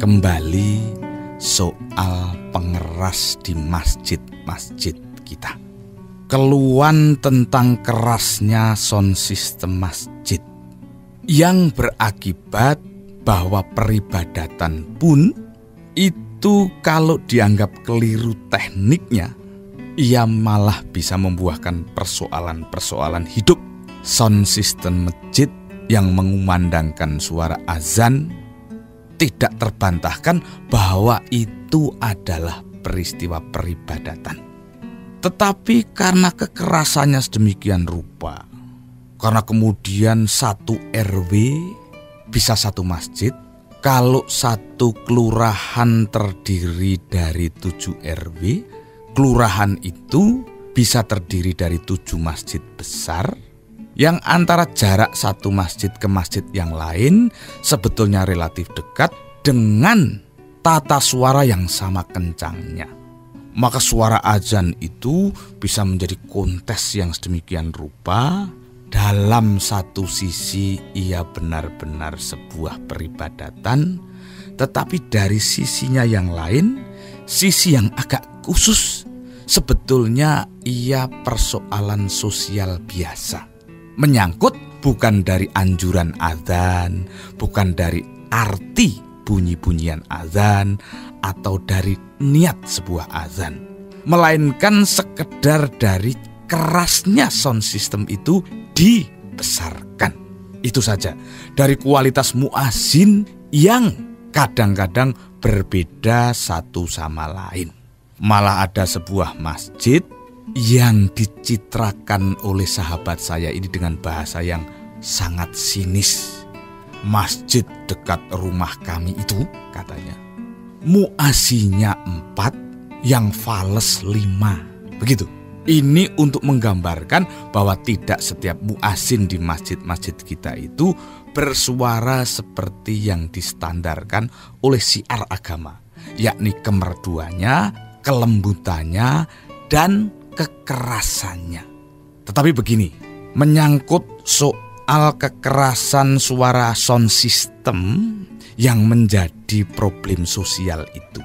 kembali soal pengeras di masjid-masjid kita. Keluhan tentang kerasnya sound system masjid yang berakibat bahwa peribadatan pun itu kalau dianggap keliru tekniknya, ia malah bisa membuahkan persoalan-persoalan hidup. Sound system masjid yang mengumandangkan suara azan tidak terbantahkan bahwa itu adalah peristiwa peribadatan. Tetapi karena kekerasannya sedemikian rupa, karena kemudian satu RW bisa satu masjid, kalau satu kelurahan terdiri dari 7 RW, kelurahan itu bisa terdiri dari 7 masjid besar, yang antara jarak satu masjid ke masjid yang lain sebetulnya relatif dekat dengan tata suara yang sama kencangnya. Maka suara azan itu bisa menjadi kontes yang sedemikian rupa. Dalam satu sisi ia benar-benar sebuah peribadatan, tetapi dari sisinya yang lain, sisi yang agak khusus, sebetulnya ia persoalan sosial biasa. Menyangkut bukan dari anjuran azan, bukan dari arti bunyi-bunyian azan, atau dari niat sebuah azan, melainkan sekedar dari kerasnya sound system itu dibesarkan. Itu saja, dari kualitas muazin yang kadang-kadang berbeda satu sama lain. Malah ada sebuah masjid yang dicitrakan oleh sahabat saya ini dengan bahasa yang sangat sinis. Masjid dekat rumah kami itu, katanya, muazinnya 4, yang fales 5. Begitu. Ini untuk menggambarkan bahwa tidak setiap muazin di masjid-masjid kita itu bersuara seperti yang distandarkan oleh syiar agama, yakni kemerduannya, kelembutannya, dan kekerasannya. Tetapi begini, menyangkut soal kekerasan suara sound system yang menjadi problem sosial itu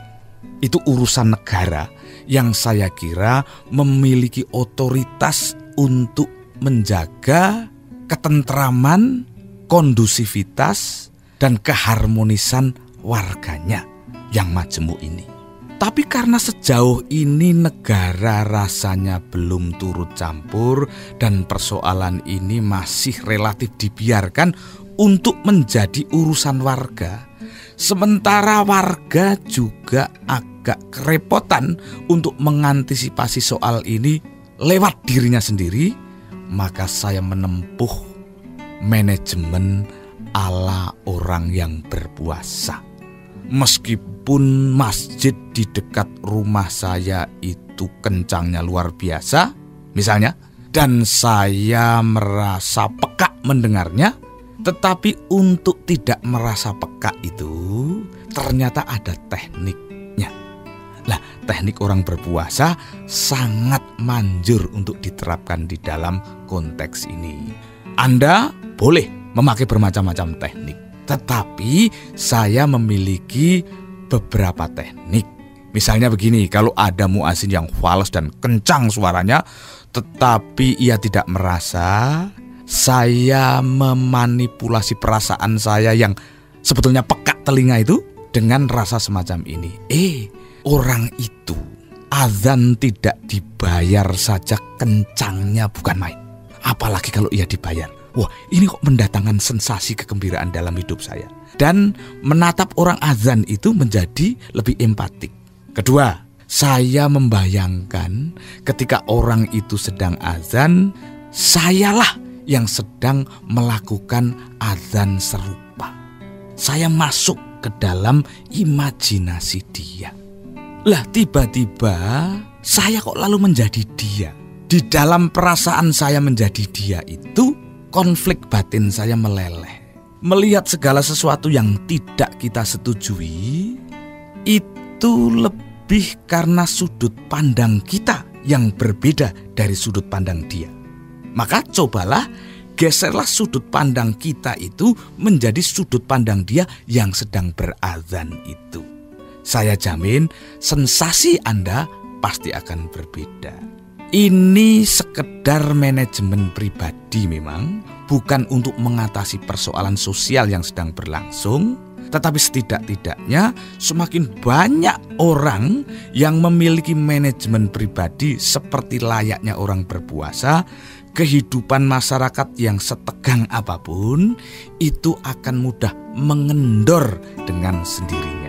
urusan negara yang saya kira memiliki otoritas untuk menjaga ketentraman, kondusivitas, dan keharmonisan warganya yang majemuk ini. Tapi karena sejauh ini negara rasanya belum turut campur dan persoalan ini masih relatif dibiarkan untuk menjadi urusan warga, sementara warga juga agak kerepotan untuk mengantisipasi soal ini lewat dirinya sendiri, maka saya menempuh manajemen ala orang yang berpuasa. Meskipun masjid di dekat rumah saya itu kencangnya luar biasa, misalnya, dan saya merasa peka mendengarnya, tetapi untuk tidak merasa peka itu ternyata ada tekniknya. Lah, teknik orang berpuasa sangat manjur untuk diterapkan di dalam konteks ini. Anda boleh memakai bermacam-macam teknik, tetapi saya memiliki beberapa teknik. Misalnya begini, kalau ada muazin yang fals dan kencang suaranya, tetapi ia tidak merasa, saya memanipulasi perasaan saya yang sebetulnya peka telinga itu dengan rasa semacam ini. Orang itu azan tidak dibayar saja kencangnya bukan main. Apalagi kalau ia dibayar. Wah, ini kok mendatangkan sensasi kegembiraan dalam hidup saya. Dan menatap orang azan itu menjadi lebih empatik. Kedua, saya membayangkan ketika orang itu sedang azan, sayalah yang sedang melakukan azan serupa. Saya masuk ke dalam imajinasi dia. Lah, tiba-tiba saya kok lalu menjadi dia. Di dalam perasaan saya menjadi dia itu, konflik batin saya meleleh. Melihat segala sesuatu yang tidak kita setujui, itu lebih karena sudut pandang kita yang berbeda dari sudut pandang dia. Maka cobalah geserlah sudut pandang kita itu menjadi sudut pandang dia yang sedang berazan itu. Saya jamin sensasi Anda pasti akan berbeda. Ini sekedar manajemen pribadi memang, bukan untuk mengatasi persoalan sosial yang sedang berlangsung, tetapi setidak-tidaknya semakin banyak orang yang memiliki manajemen pribadi seperti layaknya orang berpuasa, kehidupan masyarakat yang setegang apapun itu akan mudah mengendor dengan sendirinya.